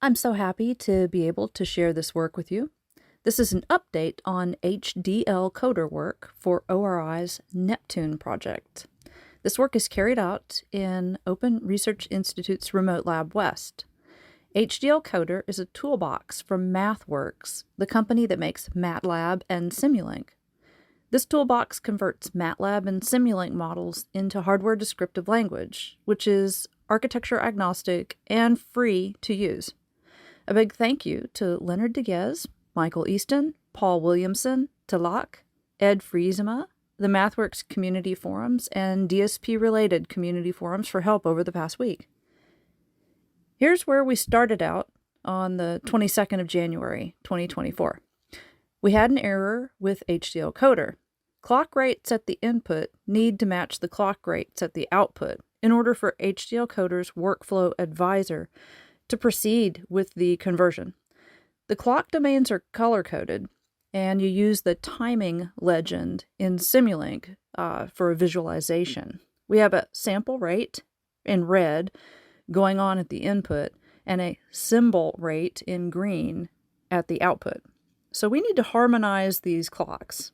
I'm so happy to be able to share this work with you. This is an update on HDL coder work for ORI's Neptune project. This work is carried out in Open Research Institute's Remote Lab West. HDL Coder is a toolbox from MathWorks, the company that makes MATLAB and Simulink. This toolbox converts MATLAB and Simulink models into hardware descriptive language, which is architecture agnostic and free to use. A big thank you to Leonard Deguez, Michael Easton, Paul Williamson, Talak, Ed Friesema, the MathWorks community forums, and DSP-related community forums for help over the past week. Here's where we started out on the 22nd of January, 2024. We had an error with HDL Coder. Clock rates at the input need to match the clock rates at the output in order for HDL Coder's workflow advisor to proceed with the conversion. The clock domains are color-coded, and you use the timing legend in Simulink for a visualization. We have a sample rate in red going on at the input and a symbol rate in green at the output. So we need to harmonize these clocks.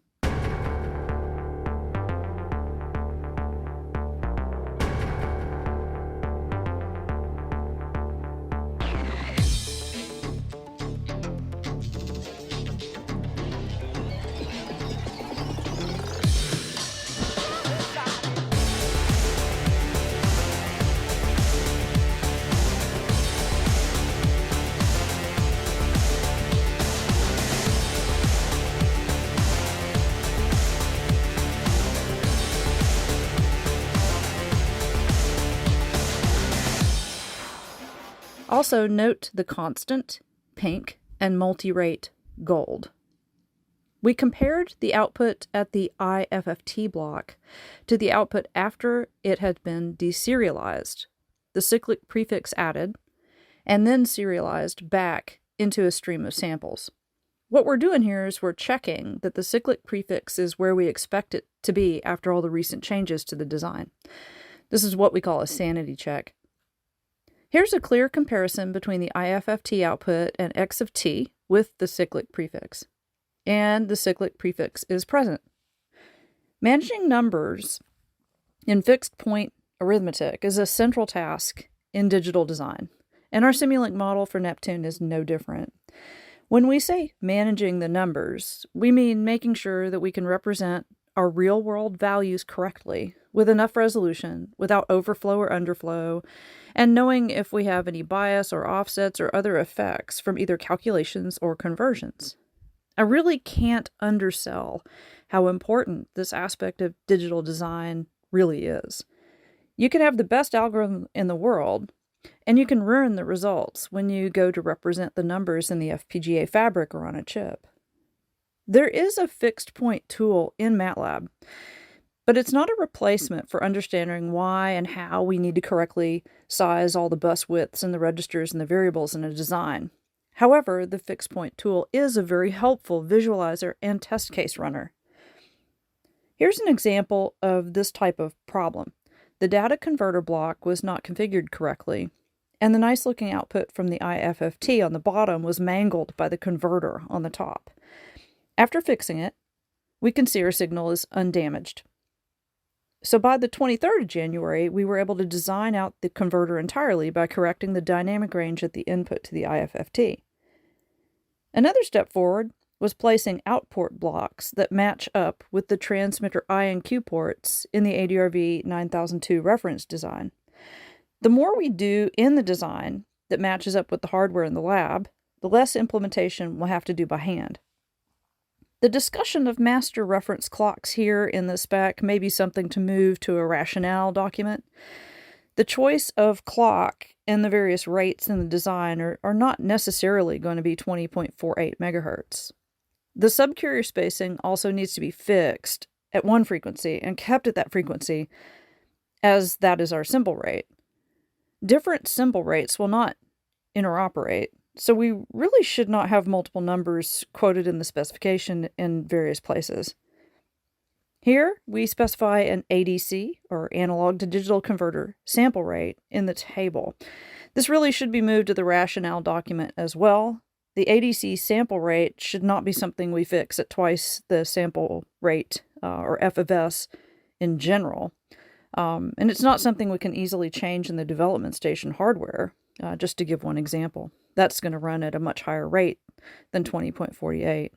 Also note the constant, pink, and multi-rate, gold. We compared the output at the IFFT block to the output after it had been deserialized, the cyclic prefix added, and then serialized back into a stream of samples. What we're doing here is we're checking that the cyclic prefix is where we expect it to be after all the recent changes to the design. This is what we call a sanity check. Here's a clear comparison between the IFFT output and X of t with the cyclic prefix. And the cyclic prefix is present. Managing numbers in fixed point arithmetic is a central task in digital design, and our Simulink model for Neptune is no different. When we say managing the numbers, we mean making sure that we can represent our real-world values correctly with enough resolution, without overflow or underflow, and knowing if we have any bias or offsets or other effects from either calculations or conversions. I really can't undersell how important this aspect of digital design really is. You can have the best algorithm in the world, and you can ruin the results when you go to represent the numbers in the FPGA fabric or on a chip. There is a fixed point tool in MATLAB, but it's not a replacement for understanding why and how we need to correctly size all the bus widths and the registers and the variables in a design. However, the fixed point tool is a very helpful visualizer and test case runner. Here's an example of this type of problem. The data converter block was not configured correctly, and the nice looking output from the IFFT on the bottom was mangled by the converter on the top. After fixing it, we can see our signal is undamaged. So by the 23rd of January, we were able to design out the converter entirely by correcting the dynamic range at the input to the IFFT. Another step forward was placing output blocks that match up with the transmitter I and Q ports in the ADRV 9002 reference design. The more we do in the design that matches up with the hardware in the lab, the less implementation we'll have to do by hand. The discussion of master reference clocks here in the spec may be something to move to a rationale document. The choice of clock and the various rates in the design are not necessarily going to be 20.48 megahertz. The subcarrier spacing also needs to be fixed at one frequency and kept at that frequency, as that is our symbol rate. Different symbol rates will not interoperate, so we really should not have multiple numbers quoted in the specification in various places. Here, we specify an ADC, or analog to digital converter, sample rate in the table. This really should be moved to the rationale document as well. The ADC sample rate should not be something we fix at twice the sample rate, or F of S in general. And it's not something we can easily change in the development station hardware, just to give one example. That's going to run at a much higher rate than 20.48.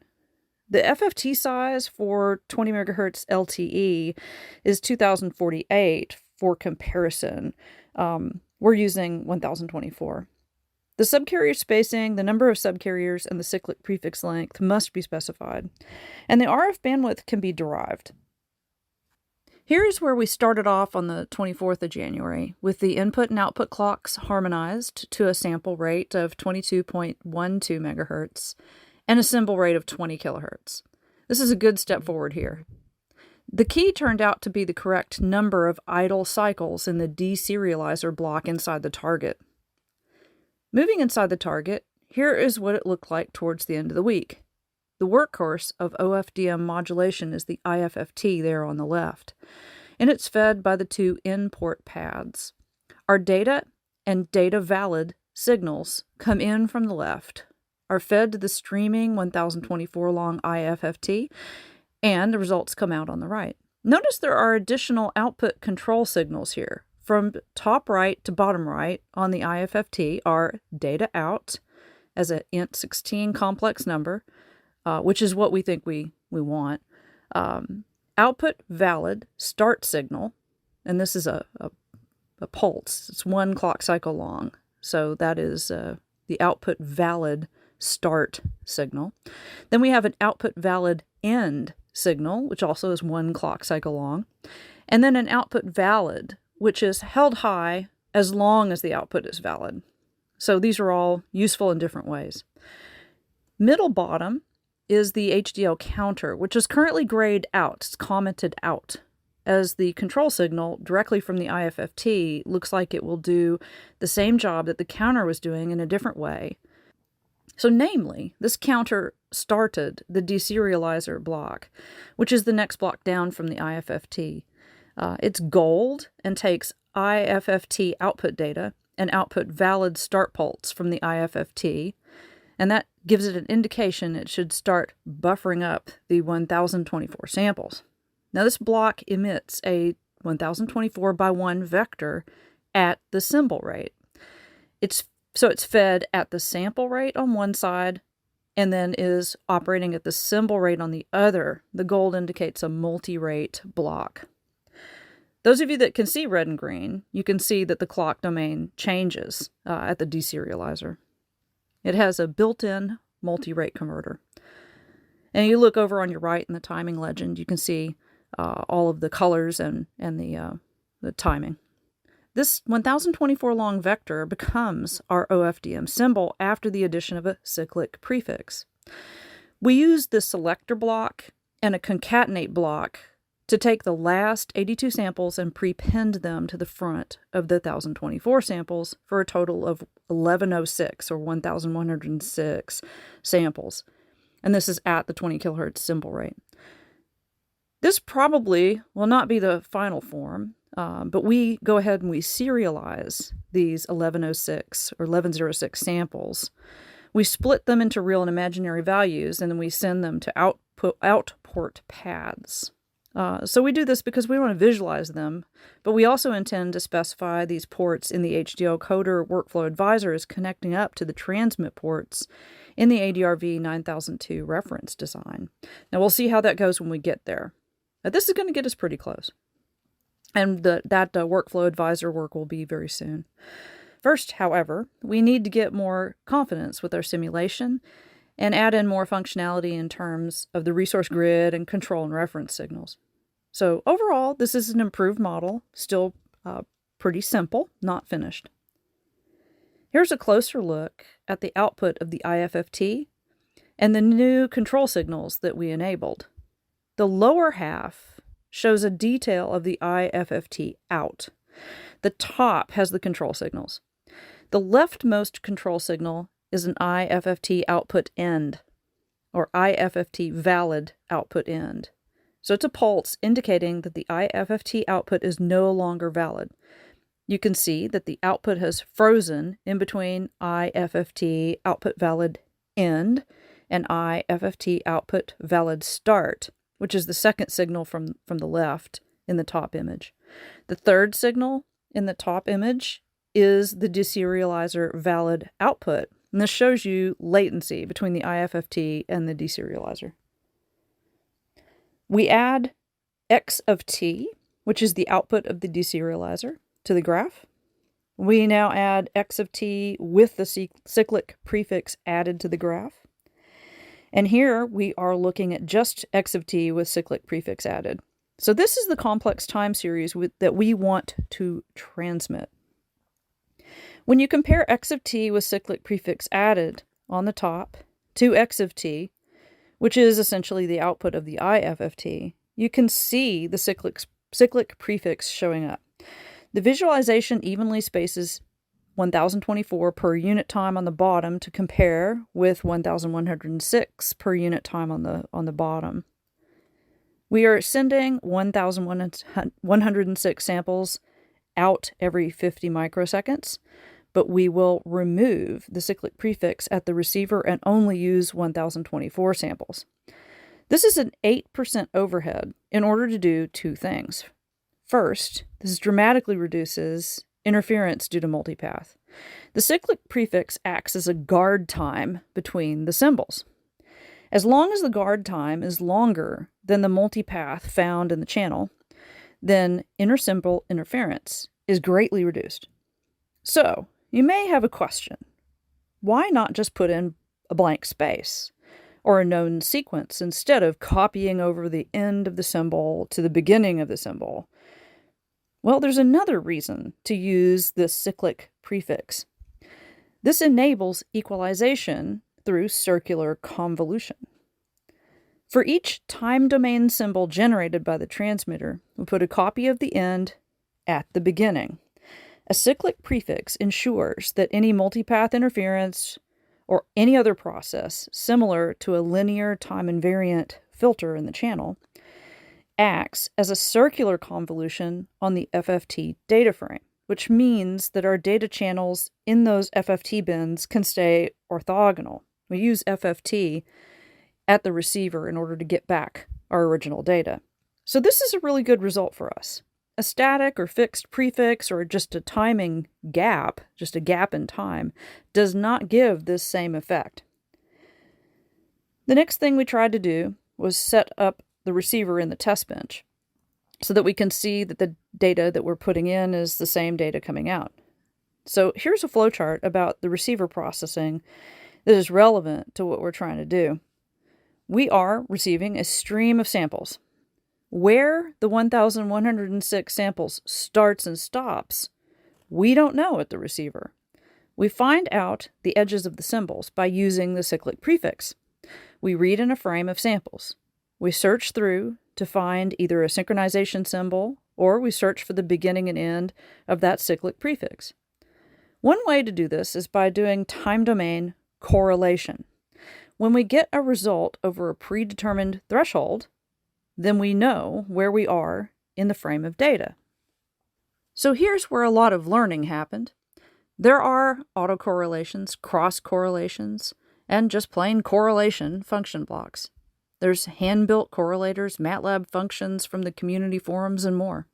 The FFT size for 20 megahertz LTE is 2048 for comparison. We're using 1024. The subcarrier spacing, the number of subcarriers, and the cyclic prefix length must be specified, and the RF bandwidth can be derived. Here's where we started off on the 24th of January, with the input and output clocks harmonized to a sample rate of 22.12 megahertz and a symbol rate of 20 kilohertz. This is a good step forward here. The key turned out to be the correct number of idle cycles in the deserializer block inside the target. Moving inside the target, here is what it looked like towards the end of the week. The workhorse of OFDM modulation is the IFFT there on the left, and it's fed by the two in-port pads. Our data and data valid signals come in from the left, are fed to the streaming 1024 long IFFT, and the results come out on the right. Notice there are additional output control signals here. From top right to bottom right on the IFFT are data out as an int16 complex number, which is what we think we want. Output valid start signal, and this is a pulse. It's 1 clock cycle long. So that is the output valid start signal. Then we have an output valid end signal, which also is 1 clock cycle long. And then an output valid, which is held high as long as the output is valid. So these are all useful in different ways. Middle bottom is the HDL counter, which is currently grayed out. It's commented out, as the control signal directly from the IFFT looks like it will do the same job that the counter was doing in a different way. So namely, this counter started the deserializer block, which is the next block down from the IFFT. It's gold and takes IFFT output data and output valid start pulse from the IFFT, and that gives it an indication it should start buffering up the 1024 samples. Now this block emits a 1024 by 1 vector at the symbol rate. It's fed at the sample rate on one side and then is operating at the symbol rate on the other. The gold indicates a multi-rate block. Those of you that can see red and green, you can see that the clock domain changes at the deserializer. It has a built-in multi-rate converter. And you look over on your right in the timing legend, you can see all of the colors and the timing. This 1024 long vector becomes our OFDM symbol after the addition of a cyclic prefix. We use the selector block and a concatenate block to take the last 82 samples and prepend them to the front of the 1024 samples for a total of 1106 or 1106 samples. And this is at the 20 kilohertz symbol rate. This probably will not be the final form, but we go ahead and we serialize these 1106 or 1106 samples. We split them into real and imaginary values, and then we send them to outport pads. So we do this because we want to visualize them, but we also intend to specify these ports in the HDL coder workflow advisor as connecting up to the transmit ports in the ADRV 9002 reference design. Now we'll see how that goes when we get there. Now, this is going to get us pretty close, and that workflow advisor work will be very soon. First, however, we need to get more confidence with our simulation and add in more functionality in terms of the resource grid and control and reference signals. So overall, this is an improved model, still pretty simple, not finished. Here's a closer look at the output of the IFFT and the new control signals that we enabled. The lower half shows a detail of the IFFT out. The top has the control signals. The leftmost control signal is an IFFT output end, or IFFT valid output end. So it's a pulse indicating that the IFFT output is no longer valid. you can see that the output has frozen in between IFFT output valid end and IFFT output valid start, which is the second signal from the left in the top image. The third signal in the top image is the deserializer valid output. And this shows you latency between the IFFT and the deserializer. We add X of t, which is the output of the deserializer, to the graph. We now add X of t with the cyclic prefix added to the graph. And here we are looking at just X of t with cyclic prefix added. So this is the complex time series that we want to transmit. When you compare X of t with cyclic prefix added on the top to X of t, which is essentially the output of the IFFT, you can see the cyclic prefix showing up. The visualization evenly spaces 1024 per unit time on the bottom to compare with 1106 per unit time on the bottom. We are sending 1106 samples out every 50 microseconds, but we will remove the cyclic prefix at the receiver and only use 1024 samples. This is an 8% overhead in order to do two things. First, this dramatically reduces interference due to multipath. The cyclic prefix acts as a guard time between the symbols. As long as the guard time is longer than the multipath found in the channel, then intersymbol interference is greatly reduced. So, you may have a question. Why not just put in a blank space or a known sequence instead of copying over the end of the symbol to the beginning of the symbol? Well, there's another reason to use this cyclic prefix. This enables equalization through circular convolution. For each time domain symbol generated by the transmitter, we put a copy of the end at the beginning. A cyclic prefix ensures that any multipath interference or any other process similar to a linear time invariant filter in the channel acts as a circular convolution on the FFT data frame, which means that our data channels in those FFT bins can stay orthogonal. We use FFT at the receiver in order to get back our original data. So this is a really good result for us. A static or fixed prefix or just a timing gap, just a gap in time, does not give this same effect. The next thing we tried to do was set up the receiver in the test bench so that we can see that the data that we're putting in is the same data coming out. So here's a flowchart about the receiver processing that is relevant to what we're trying to do. We are receiving a stream of samples. Where the 1106 samples starts and stops, we don't know at the receiver. We find out the edges of the symbols by using the cyclic prefix. We read in a frame of samples. We search through to find either a synchronization symbol or we search for the beginning and end of that cyclic prefix. One way to do this is by doing time domain correlation. When we get a result over a predetermined threshold, then we know where we are in the frame of data. So here's where a lot of learning happened. There are autocorrelations, cross-correlations, and just plain correlation function blocks. There's hand-built correlators, MATLAB functions from the community forums, and more.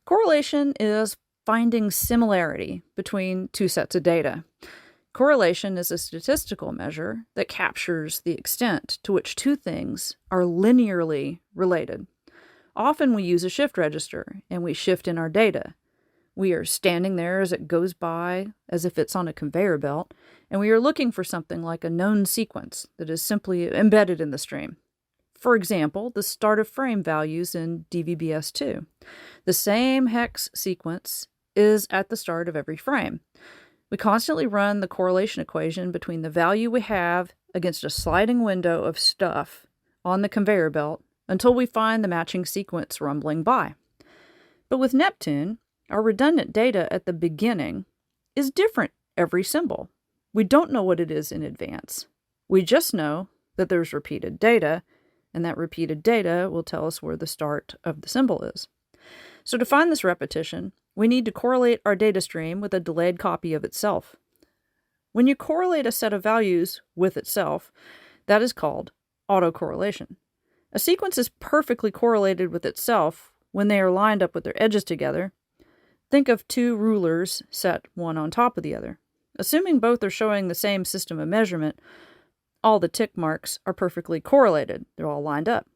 Correlation is finding similarity between two sets of data. Correlation is a statistical measure that captures the extent to which two things are linearly related. Often we use a shift register and we shift in our data. We are standing there as it goes by as if it's on a conveyor belt, and we are looking for something like a known sequence that is simply embedded in the stream. For example, the start of frame values in DVBS2. The same hex sequence is at the start of every frame. We constantly run the correlation equation between the value we have against a sliding window of stuff on the conveyor belt until we find the matching sequence rumbling by. But with Neptune, our redundant data at the beginning is different every symbol. We don't know what it is in advance. We just know that there's repeated data, and that repeated data will tell us where the start of the symbol is. So to find this repetition, we need to correlate our data stream with a delayed copy of itself. When you correlate a set of values with itself, that is called autocorrelation. A sequence is perfectly correlated with itself when they are lined up with their edges together. Think of two rulers set one on top of the other. Assuming both are showing the same system of measurement, all the tick marks are perfectly correlated. They're all lined up.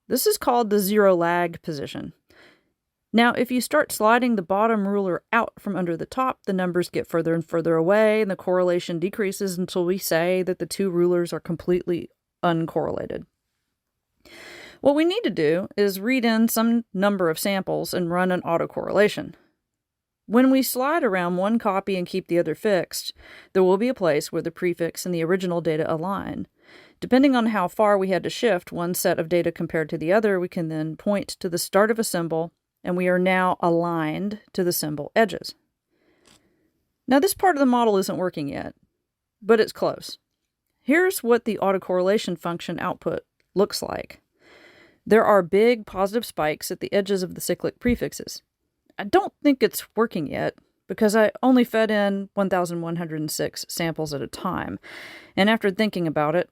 This is called the zero lag position. Now, if you start sliding the bottom ruler out from under the top, the numbers get further and further away, and the correlation decreases until we say that the two rulers are completely uncorrelated. What we need to do is read in some number of samples and run an autocorrelation. When we slide around one copy and keep the other fixed, there will be a place where the prefix and the original data align. Depending on how far we had to shift one set of data compared to the other, we can then point to the start of a symbol, and we are now aligned to the symbol edges. Now, this part of the model isn't working yet, but it's close. Here's what the autocorrelation function output looks like. There are big positive spikes at the edges of the cyclic prefixes. I don't think it's working yet because I only fed in 1,106 samples at a time. And after thinking about it,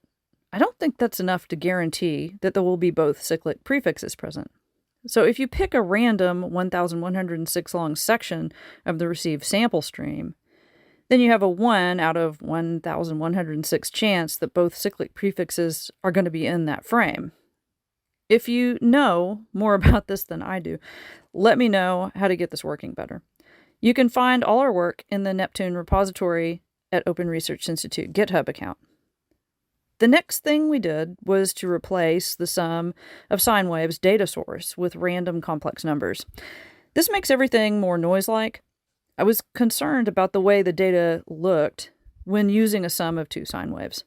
I don't think that's enough to guarantee that there will be both cyclic prefixes present. So if you pick a random 1,106 long section of the received sample stream, then you have a 1 out of 1,106 chance that both cyclic prefixes are going to be in that frame. If you know more about this than I do, let me know how to get this working better. You can find all our work in the Neptune repository at Open Research Institute GitHub account. The next thing we did was to replace the sum of sine waves data source with random complex numbers. This makes everything more noise-like. I was concerned about the way the data looked when using a sum of two sine waves.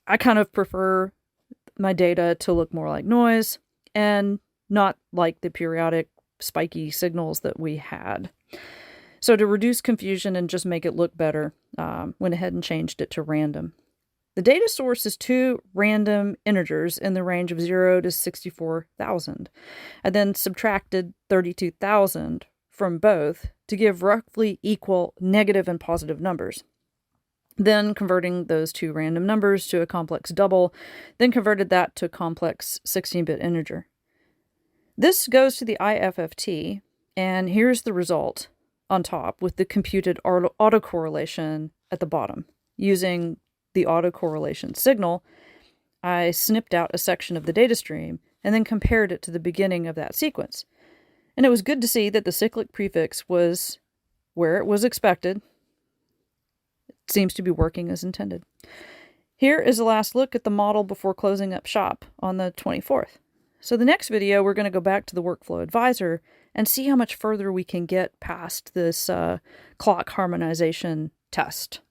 I kind of prefer my data to look more like noise and not like the periodic spiky signals that we had. So to reduce confusion and just make it look better, went ahead and changed it to random. The data source is two random integers in the range of 0 to 64,000. I then subtracted 32,000 from both to give roughly equal negative and positive numbers. Then converting those two random numbers to a complex double, then converted that to a complex 16-bit integer. This goes to the IFFT, and here's the result on top with the computed autocorrelation at the bottom. Using the autocorrelation signal, I snipped out a section of the data stream and then compared it to the beginning of that sequence. And it was good to see that the cyclic prefix was where it was expected. It seems to be working as intended. Here is a last look at the model before closing up shop on the 24th. So the next video, we're going to go back to the workflow advisor and see how much further we can get past this clock harmonization test.